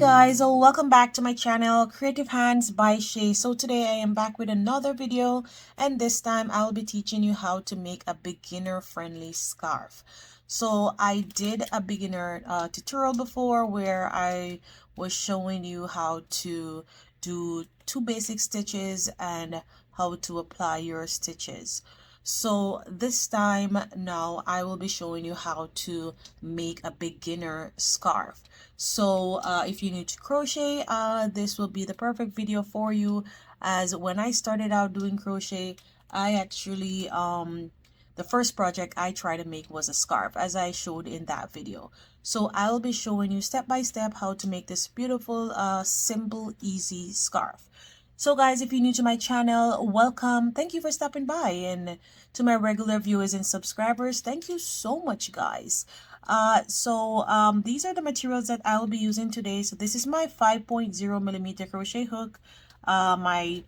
guys, welcome back to my channel Creative Hands by Shay. So today I am back with another video, and this time I'll be teaching you how to make a beginner friendly scarf. So I did a beginner tutorial before where I was showing you how to do 2 basic stitches and how to apply your stitches. So this time now I will be showing you how to make a beginner scarf. So if you need to crochet, this will be the perfect video for you, as when I started out doing crochet, I actually the first project I tried to make was a scarf, as I showed in that video. So I'll be showing you step by step how to make this beautiful simple easy scarf. So guys, if you're new to my channel, welcome. Thank you for stopping by. And to my regular viewers and subscribers, thank you so much, guys. These are the materials that I will be using today. So this is my 5.0 millimeter crochet hook, my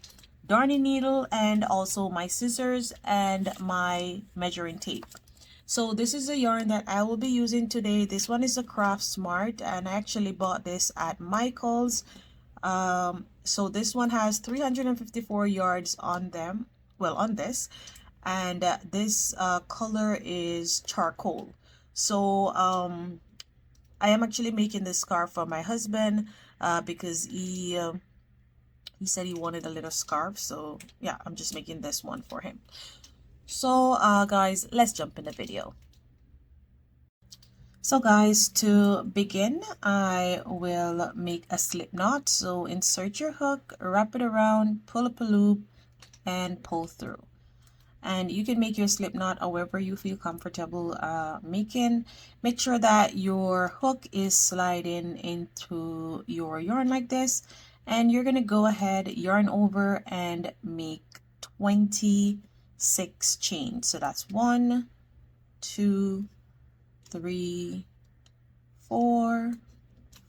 darning needle, and also my scissors and my measuring tape. So this is a yarn that I will be using today. This one is a Cratsmart, and I actually bought this at Michael's. So this one has 354 yards on them, well, on this, and this color is charcoal. So I am actually making this scarf for my husband because he said he wanted a little scarf. So yeah, I'm just making this one for him. So guys, let's jump in the video. So guys, to begin, I will make a slip knot. So insert your hook, wrap it around, pull up a loop, and pull through. And you can make your slip knot however you feel comfortable making. Make sure that your hook is sliding into your yarn like this. And you're going to go ahead, yarn over, and make 26 chains. So that's 1, 2, 3, 4,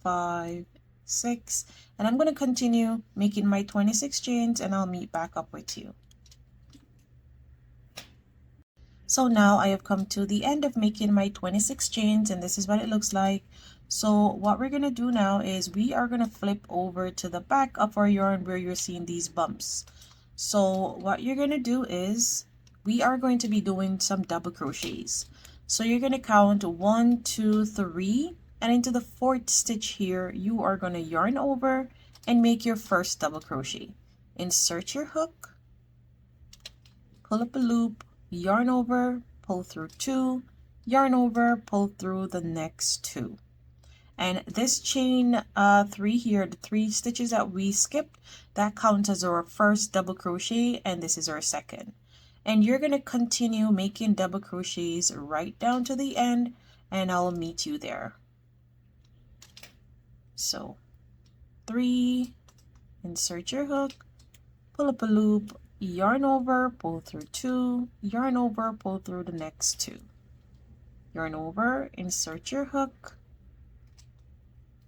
5, 6, and I'm going to continue making my 26 chains, and I'll meet back up with you. So now I have come to the end of making my 26 chains, and this is what it looks like. So what we're going to do now is we are going to flip over to the back of our yarn where you're seeing these bumps. So what you're going to do is we are going to be doing some double crochets. So you're going to count 1, 2, 3, and into the 4th stitch here, you are going to yarn over and make your first double crochet. Insert your hook, pull up a loop, yarn over, pull through 2, yarn over, pull through the next 2. And this chain 3 here, the 3 stitches that we skipped, that counts as our first double crochet, and this is our second. And you're going to continue making double crochets right down to the end, and I'll meet you there. So 3, insert your hook, pull up a loop, yarn over, pull through 2, yarn over, pull through the next 2. Yarn over, insert your hook,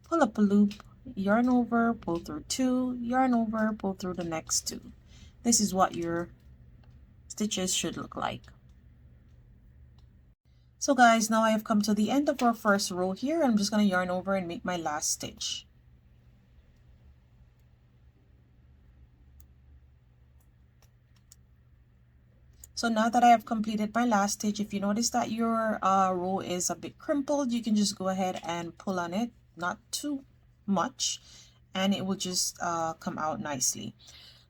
pull up a loop, yarn over, pull through 2, yarn over, pull through the next 2. This is what your stitches should look like. So guys, now I have come to the end of our first row here. I'm just going to yarn over and make my last stitch. So now that I have completed my last stitch, if you notice that your row is a bit crumpled, you can just go ahead and pull on it, not too much, and it will just come out nicely.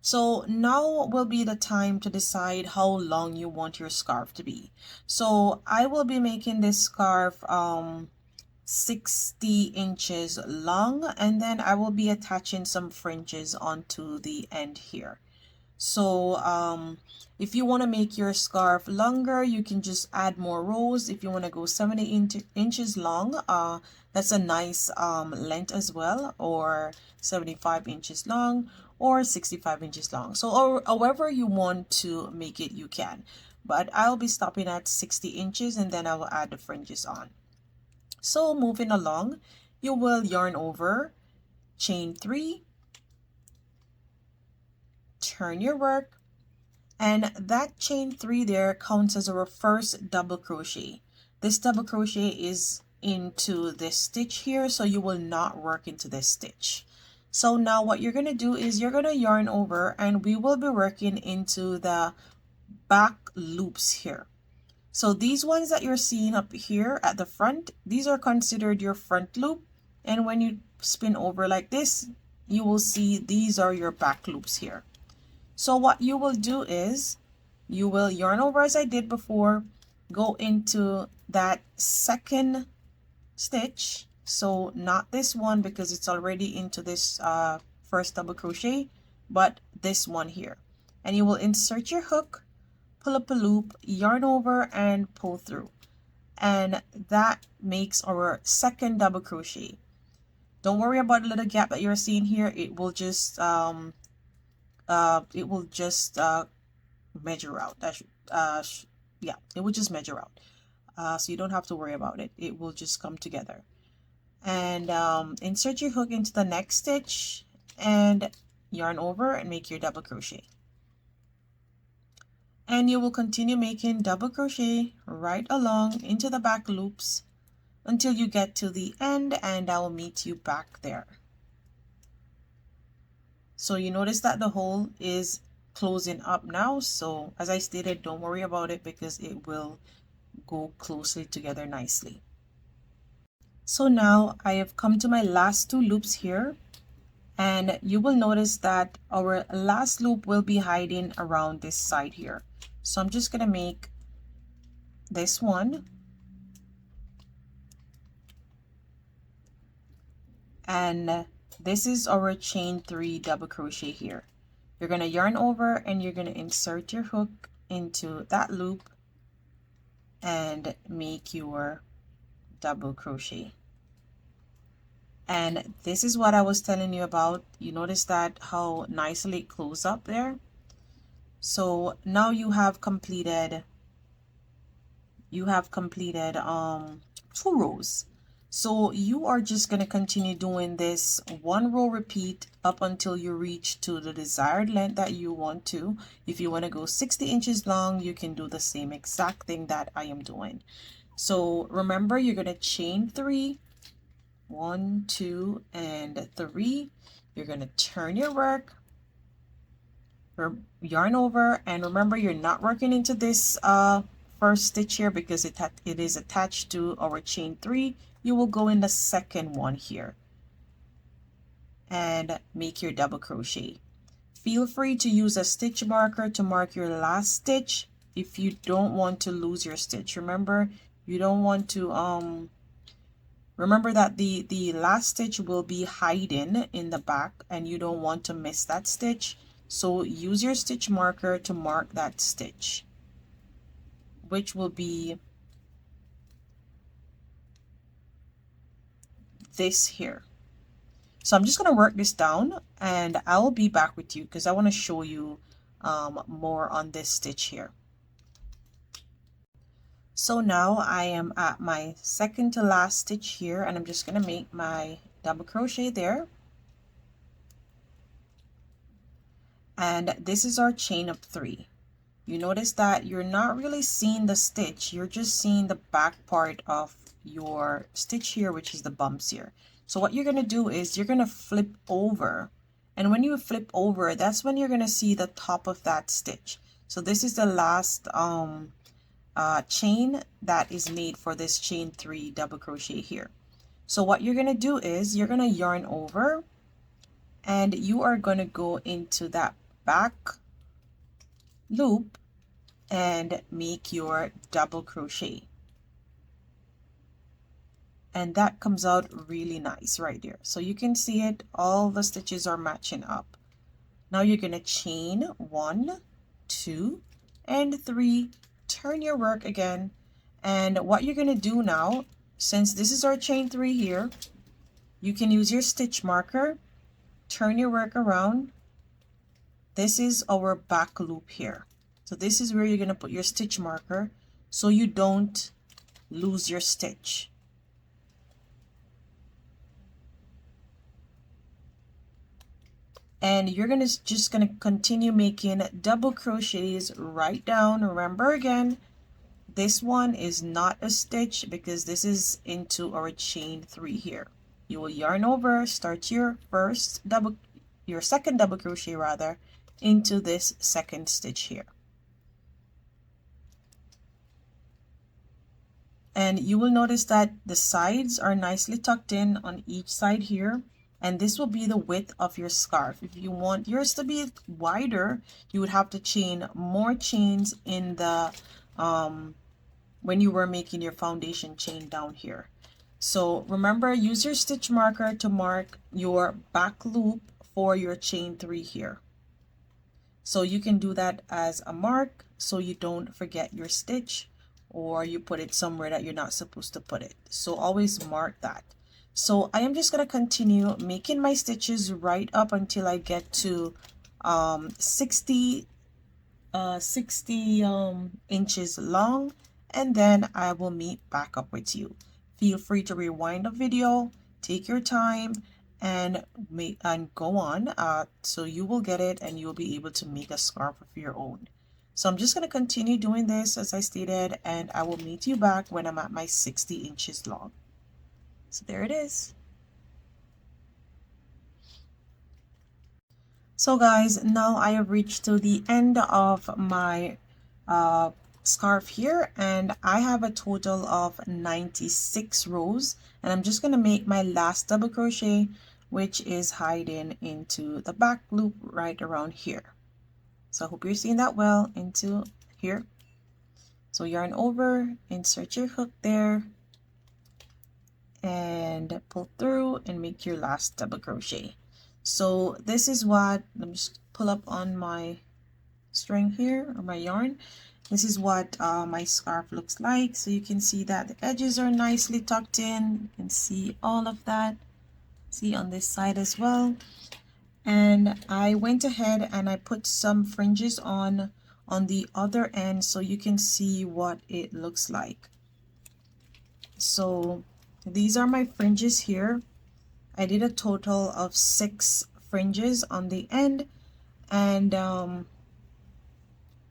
So now will be the time to decide how long you want your scarf to be. So I will be making this scarf 60 inches long, and then I will be attaching some fringes onto the end here. So if you want to make your scarf longer, you can just add more rows. If you want to go 70 inches long, that's a nice length as well, or 75 inches long, or 65 inches long. So or however you want to make it, you can. But I'll be stopping at 60 inches, and then I will add the fringes on. So moving along, you will yarn over, chain 3, turn your work, and that chain 3 there counts as our first double crochet. This double crochet is into this stitch here, so you will not work into this stitch. So now what you're going to do is you're going to yarn over, and we will be working into the back loops here. So these ones that you're seeing up here at the front, these are considered your front loop, and when you spin over like this, you will see these are your back loops here. So what you will do is you will yarn over as I did before, go into that second stitch, so not this one because it's already into this first double crochet, but this one here, and you will insert your hook, pull up a loop, yarn over, and pull through, and that makes our second double crochet. Don't worry about the little gap that you're seeing here. It will just measure out. Yeah, it will just measure out, so you don't have to worry about it. It will just come together. And insert your hook into the next stitch and yarn over and make your double crochet, and you will continue making double crochet right along into the back loops until you get to the end, and I will meet you back there. So you notice that the hole is closing up now, so as I stated, don't worry about it because it will go closely together nicely. So now I have come to my last two loops here, and you will notice that our last loop will be hiding around this side here. So I'm just going to make this one, and this is our chain 3 double crochet here. You're going to yarn over and you're going to insert your hook into that loop and make your double crochet. And this is what I was telling you about. You notice that how nicely it closed up there. So now you have completed 2 rows. So you are just going to continue doing this 1 row repeat up until you reach to the desired length that you want to. If you want to go 60 inches long, you can do the same exact thing that I am doing. So remember, you're going to chain 3, 1, 2, and 3. You're going to turn your work, yarn over, and remember, you're not working into this first stitch here because it is attached to our chain 3. You will go in the second one here and make your double crochet. Feel free to use a stitch marker to mark your last stitch if you don't want to lose your stitch. Remember, you don't want to remember that the last stitch will be hiding in the back and you don't want to miss that stitch. So use your stitch marker to mark that stitch, which will be this here. So I'm just going to work this down and I will be back with you because I want to show you more on this stitch here. So now I am at my second to last stitch here, and I'm just going to make my double crochet there. And this is our chain of 3. You notice that you're not really seeing the stitch, you're just seeing the back part of your stitch here, which is the bumps here. So what you're going to do is you're going to flip over, and when you flip over, that's when you're going to see the top of that stitch. So this is the last chain that is made for this chain 3 double crochet here. So what you're going to do is you're going to yarn over and you are going to go into that back loop and make your double crochet, and that comes out really nice right there. So you can see it, all the stitches are matching up. Now you're going to chain 1, 2, and 3, turn your work again, and what you're going to do now, since this is our chain 3 here, you can use your stitch marker, turn your work around. This is our back loop here. So this is where you're going to put your stitch marker so you don't lose your stitch. And you're just going to continue making double crochets right down. Remember again, this one is not a stitch because this is into our chain 3 here. You will yarn over, start your second double crochet rather, into this second stitch here. And you will notice that the sides are nicely tucked in on each side here, and this will be the width of your scarf. If you want yours to be wider, you would have to chain more chains in the when you were making your foundation chain down here. So remember, use your stitch marker to mark your back loop for your chain 3 here. So you can do that as a mark so you don't forget your stitch, or you put it somewhere that you're not supposed to put it. So always mark that. So I am just going to continue making my stitches right up until I get to 60 inches long, and then I will meet back up with you. Feel free to rewind the video, take your time, and go on so you will get it and you'll be able to make a scarf of your own. So I'm just going to continue doing this as I stated, and I will meet you back when I'm at my 60 inches long. So there it is. So guys, now I have reached to the end of my scarf here, and I have a total of 96 rows, and I'm just going to make my last double crochet, which is hiding into the back loop right around here. So I hope you're seeing that well into here. So yarn over, insert your hook there, and pull through and make your last double crochet. So this is what, let me just pull up on my string here, or my yarn. This is what my scarf looks like. So you can see that the edges are nicely tucked in. You can see all of that. See on this side as well. And I went ahead and I put some fringes on the other end so you can see what it looks like. So these are my fringes here. I did a total of 6 fringes on the end, and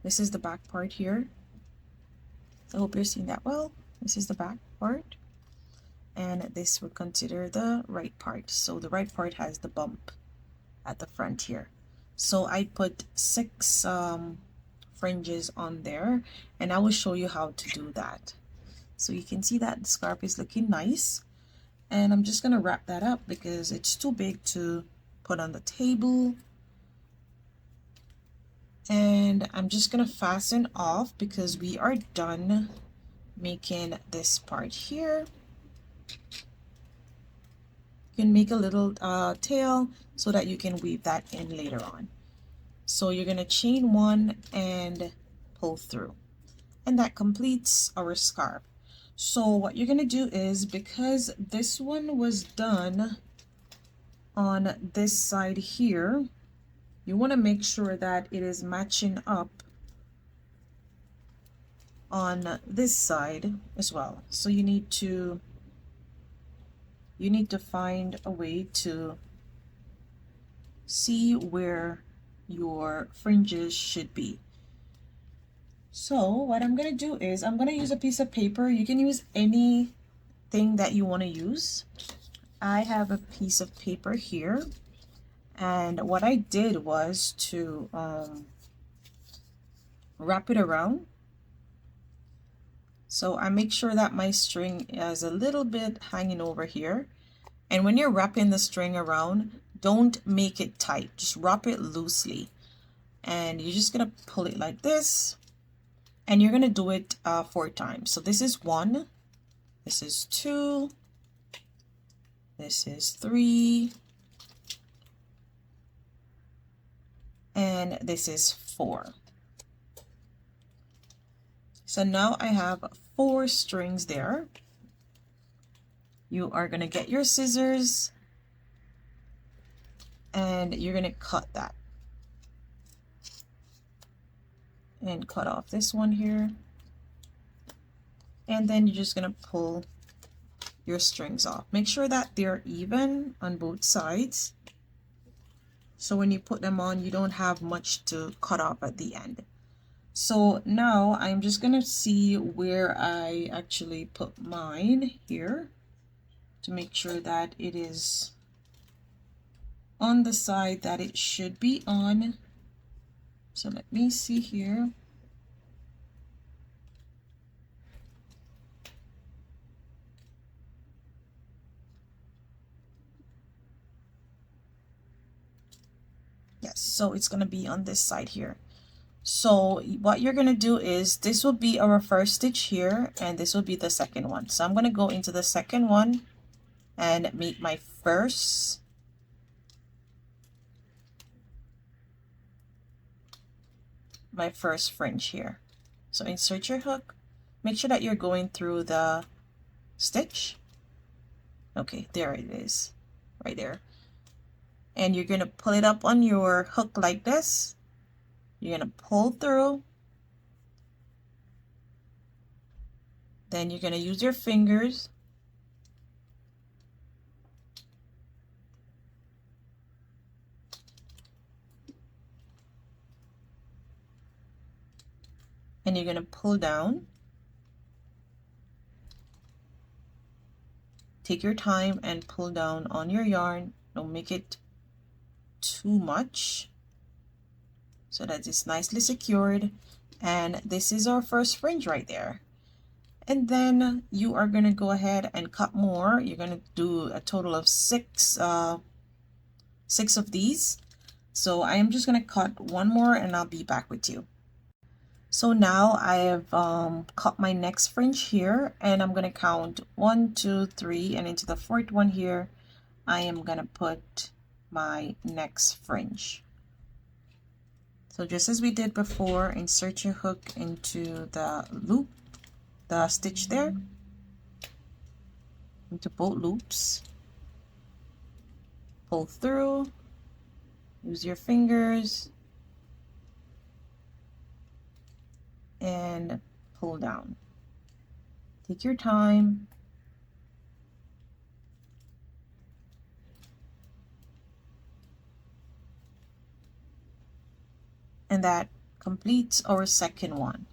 this is the back part here. I hope you're seeing that well. This is the back part, and this would consider the right part. So the right part has the bump at the front here. So I put 6 fringes on there, and I will show you how to do that. So you can see that the scarf is looking nice, and I'm just gonna wrap that up because it's too big to put on the table. And I'm just gonna fasten off because we are done making this part here. You can make a little tail so that you can weave that in later on. So you're gonna chain 1 and pull through, and that completes our scarf. So what you're gonna do is, because this one was done on this side here, you want to make sure that it is matching up on this side as well. So you need to find a way to see where your fringes should be. So what I'm going to do is I'm going to use a piece of paper. You can use anything that you want to use. I have a piece of paper here, and what I did was to wrap it around. So I make sure that my string is a little bit hanging over here, and when you're wrapping the string around, don't make it tight, just wrap it loosely, and you're just gonna pull it like this, and you're gonna do it 4 times. So this is 1, this is 2, this is 3, and this is 4. So now I have 4 strings there. You are going to get your scissors and you're going to cut that. And cut off this one here. And then you're just going to pull your strings off. Make sure that they're even on both sides, so when you put them on, you don't have much to cut off at the end. So now I'm just gonna see where I actually put mine here to make sure that it is on the side that it should be on. So let me see here. Yes, so it's gonna be on this side here. So what you're gonna do is this will be our first stitch here, and this will be the second one. So I'm gonna go into the second one and make my first fringe here. So insert your hook, make sure that you're going through the stitch. Okay, there it is, right there. And you're gonna pull it up on your hook like this. You're gonna pull through, then you're gonna use your fingers and you're gonna pull down. Take your time and pull down on your yarn. Don't make it too much so that it's nicely secured. And this is our first fringe right there. And then you are going to go ahead and cut more. You're going to do a total of six of these. So I am just going to cut one more and I'll be back with you. So now I have cut my next fringe here, and I'm going to count 1, 2, 3, and into the fourth one here I am going to put my next fringe. So just as we did before, insert your hook into the loop, the stitch there, into both loops, pull through, use your fingers, and pull down. Take your time. And that completes our second one.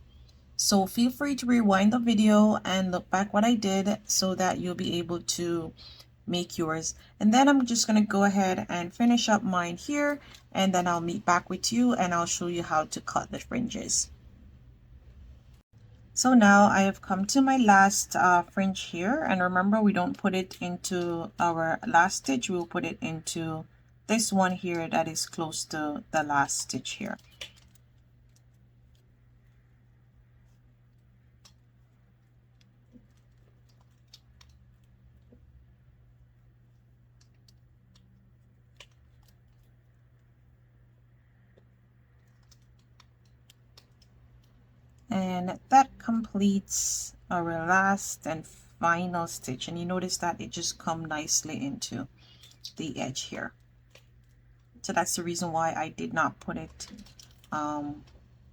So feel free to rewind the video and look back what I did so that you'll be able to make yours. And then I'm just going to go ahead and finish up mine here, and then I'll meet back with you and I'll show you how to cut the fringes. So now I have come to my last fringe here, and remember, we don't put it into our last stitch, we'll put it into this one here that is close to the last stitch here. And that completes our last and final stitch, and you notice that it just come nicely into the edge here. So that's the reason why I did not put it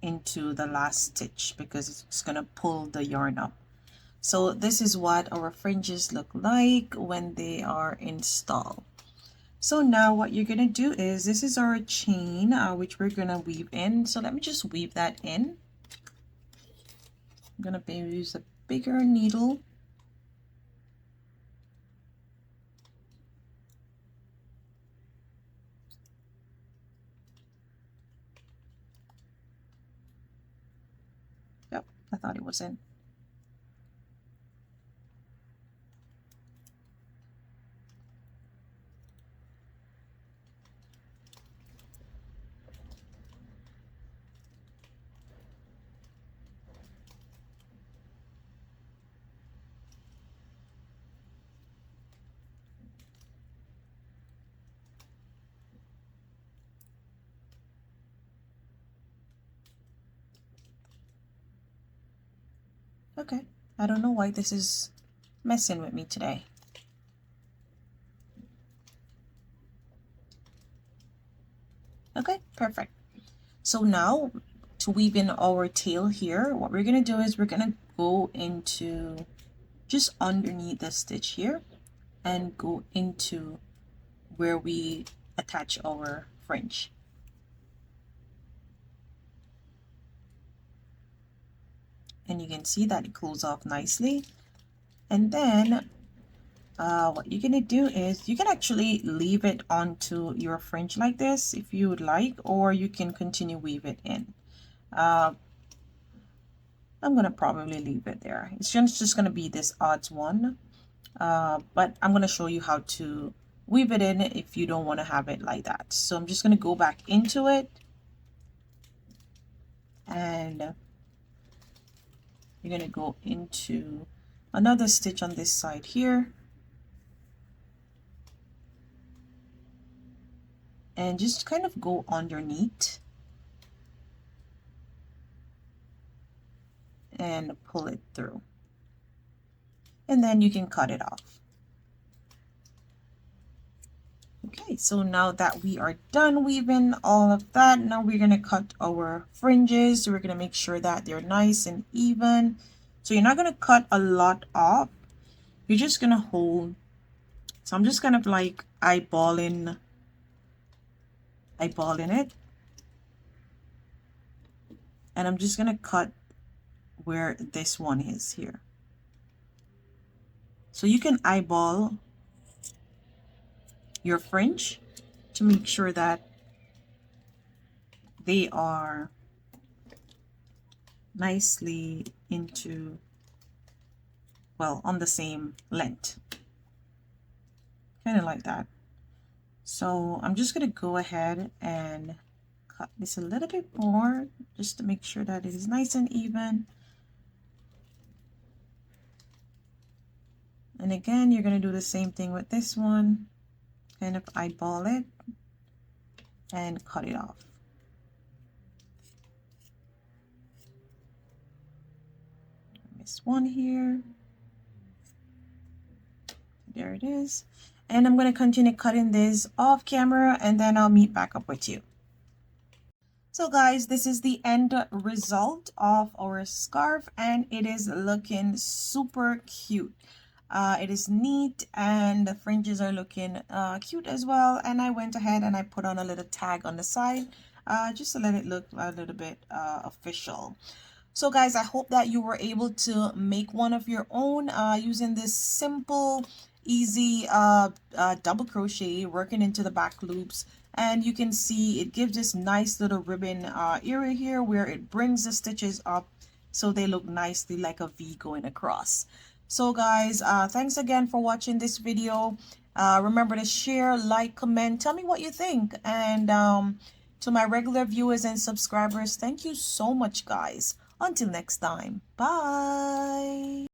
into the last stitch, because it's gonna pull the yarn up. So this is what our fringes look like when they are installed. So now what you're gonna do is, this is our chain which we're gonna weave in. So let me just weave that in. I'm gonna use a bigger needle. Yep, I thought it was in. Okay, I don't know why this is messing with me today. Okay, perfect. So now to weave in our tail here, what we're gonna do is we're gonna go into just underneath the stitch here and go into where we attach our fringe. and you can see that it closes off nicely. And then what you're gonna do is you can actually leave it onto your fringe like this if you would like, or you can continue weave it in. I'm gonna probably leave it there. It's just gonna be this odds one, but I'm gonna show you how to weave it in if you don't want to have it like that. So I'm just gonna go back into it, and you're gonna go into another stitch on this side here, and just kind of go underneath and pull it through, and then you can cut it off. Okay, so now that we are done weaving all of that, now we're going to cut our fringes. We're going to make sure that they're nice and even. So you're not going to cut a lot off. You're just going to hold. So I'm just kind of like eyeballing it. And I'm just going to cut where this one is here. So you can eyeball your fringe to make sure that they are nicely into, well, on the same length, kind of like that. So I'm just going to go ahead and cut this a little bit more just to make sure that it is nice and even. And again, you're going to do the same thing with this one. Kind of eyeball it and cut it off. Miss one here. There it is. And I'm going to continue cutting this off camera, and then I'll meet back up with you. So guys, this is the end result of our scarf, and it is looking super cute. It is neat, and the fringes are looking cute as well. And I went ahead and I put on a little tag on the side just to let it look a little bit official. So guys, I hope that you were able to make one of your own using this simple, easy double crochet, working into the back loops. And you can see it gives this nice little ribbon area here where it brings the stitches up so they look nicely like a V going across. So guys, thanks again for watching this video. Remember to share, like, comment, tell me what you think. And to my regular viewers and subscribers, thank you so much, guys. Until next time, bye.